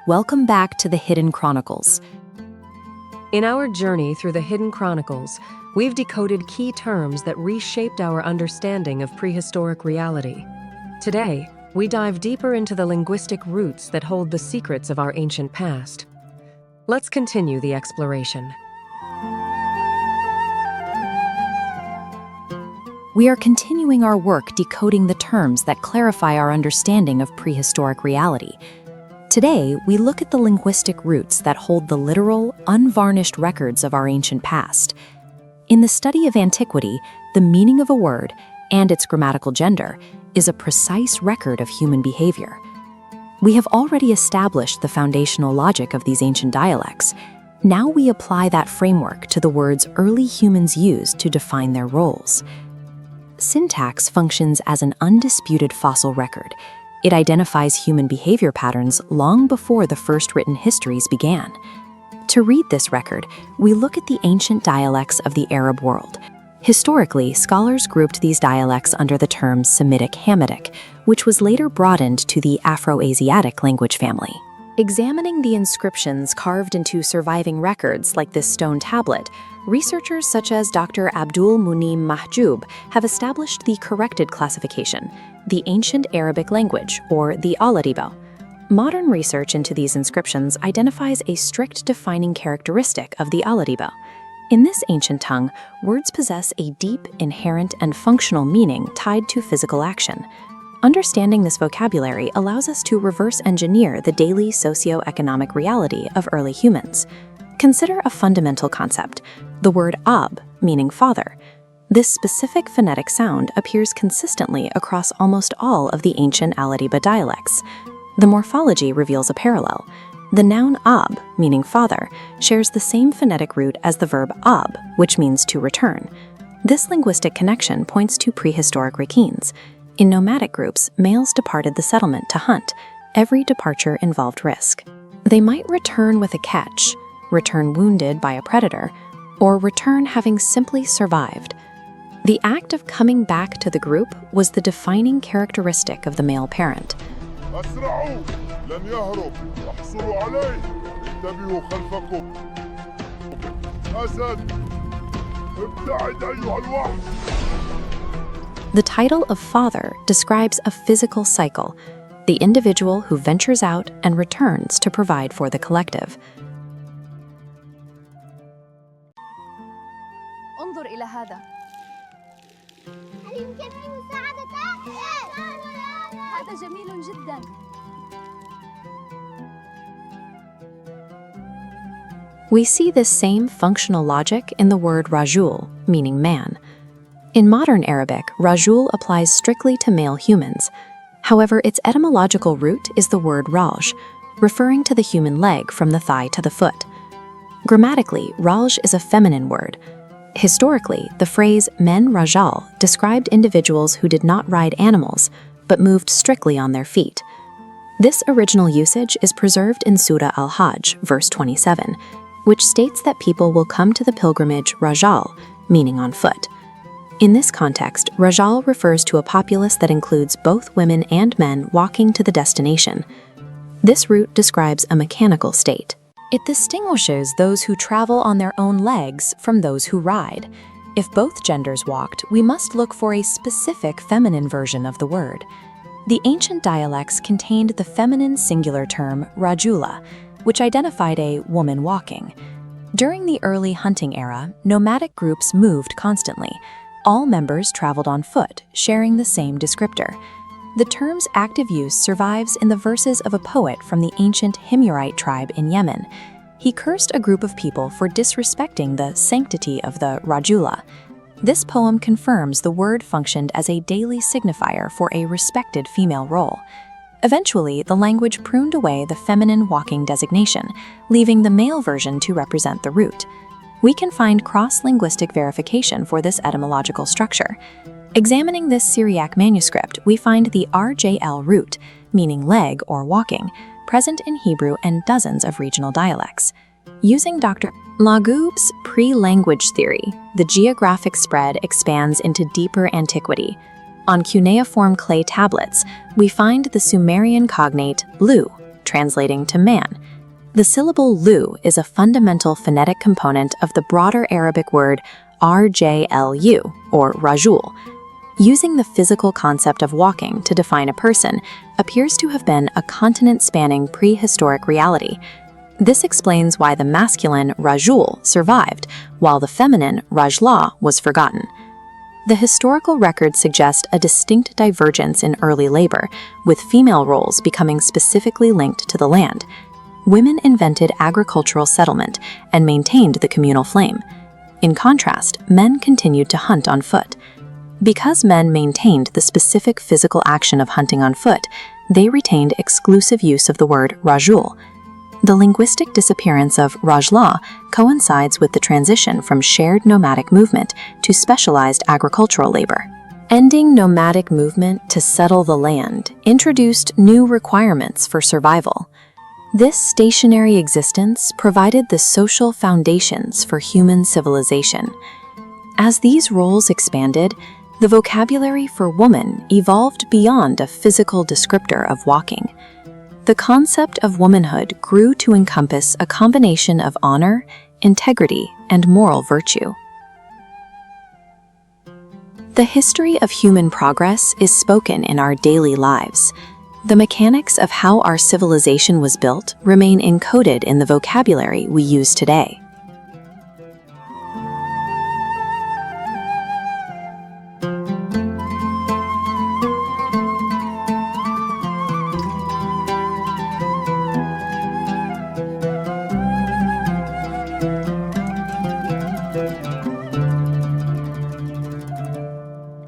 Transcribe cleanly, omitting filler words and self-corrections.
Welcome back to the Hidden Chronicles. In our journey through the Hidden Chronicles, we've decoded key terms that reshaped our understanding of prehistoric reality. Today, we dive deeper into the linguistic roots that hold the secrets of our ancient past. Let's continue the exploration. We are continuing our work decoding the terms that clarify our understanding of prehistoric reality. Today, we look at the linguistic roots that hold the literal, unvarnished records of our ancient past. In the study of antiquity, the meaning of a word and its grammatical gender is a precise record of human behavior. We have already established the foundational logic of these ancient dialects. Now we apply that framework to the words early humans used to define their roles. Syntax functions as an undisputed fossil record. It identifies human behavior patterns long before the first written histories began. To read this record, we look at the ancient dialects of the Arab world. Historically, scholars grouped these dialects under the term Semitic-Hamitic, which was later broadened to the Afro-Asiatic language family. Examining the inscriptions carved into surviving records like this stone tablet, researchers such as Dr. Abdul Munim Mahjoub have established the corrected classification, the Ancient Arabic Language, or the Al-Ariba. Modern research into these inscriptions identifies a strict defining characteristic of the Al-Ariba. In this ancient tongue, words possess a deep, inherent, and functional meaning tied to physical action. Understanding this vocabulary allows us to reverse engineer the daily socio-economic reality of early humans. Consider a fundamental concept, the word ab, meaning father. This specific phonetic sound appears consistently across almost all of the ancient Al-Ariba dialects. The morphology reveals a parallel. The noun ab, meaning father, shares the same phonetic root as the verb ab, which means to return. This linguistic connection points to prehistoric Rakins. In nomadic groups, males departed the settlement to hunt. Every departure involved risk. They might return with a catch, return wounded by a predator, or return having simply survived. The act of coming back to the group was the defining characteristic of the male parent. The title of father describes a physical cycle, the individual who ventures out and returns to provide for the collective. انظر إلى هذا. هل يمكنني مساعدتك؟ هذا جميل جدا. We see this same functional logic in the word rajul, meaning man. In modern Arabic, rajul applies strictly to male humans. However, its etymological root is the word raj, referring to the human leg from the thigh to the foot. Grammatically, raj is a feminine word. Historically, the phrase men rajal described individuals who did not ride animals, but moved strictly on their feet. This original usage is preserved in Surah Al-Hajj, verse 27, which states that people will come to the pilgrimage rajal, meaning on foot. In this context, rajal refers to a populace that includes both women and men walking to the destination. This route describes a mechanical state. It distinguishes those who travel on their own legs from those who ride. If both genders walked, we must look for a specific feminine version of the word. The ancient dialects contained the feminine singular term rajula, which identified a woman walking. During the early hunting era, nomadic groups moved constantly. All members traveled on foot, sharing the same descriptor. The term's active use survives in the verses of a poet from the ancient Himyarite tribe in Yemen. He cursed a group of people for disrespecting the sanctity of the rajula. This poem confirms the word functioned as a daily signifier for a respected female role. Eventually, the language pruned away the feminine walking designation, leaving the male version to represent the root. We can find cross-linguistic verification for this etymological structure. Examining this Syriac manuscript, we find the RJL root, meaning leg or walking, present in Hebrew and dozens of regional dialects. Using Dr. Lagoub's pre-language theory, the geographic spread expands into deeper antiquity. On cuneiform clay tablets, we find the Sumerian cognate lu, translating to man. The syllable lu is a fundamental phonetic component of the broader Arabic word rjlu, or rajul. Using the physical concept of walking to define a person appears to have been a continent-spanning prehistoric reality. This explains why the masculine rajul survived, while the feminine rajla was forgotten. The historical records suggest a distinct divergence in early labor, with female roles becoming specifically linked to the land. Women invented agricultural settlement and maintained the communal flame. In contrast, men continued to hunt on foot. Because men maintained the specific physical action of hunting on foot, they retained exclusive use of the word rajul. The linguistic disappearance of rajla coincides with the transition from shared nomadic movement to specialized agricultural labor. Ending nomadic movement to settle the land introduced new requirements for survival. This stationary existence provided the social foundations for human civilization. As these roles expanded, the vocabulary for woman evolved beyond a physical descriptor of walking. The concept of womanhood grew to encompass a combination of honor, integrity, and moral virtue. The history of human progress is spoken in our daily lives. The mechanics of how our civilization was built remain encoded in the vocabulary we use today.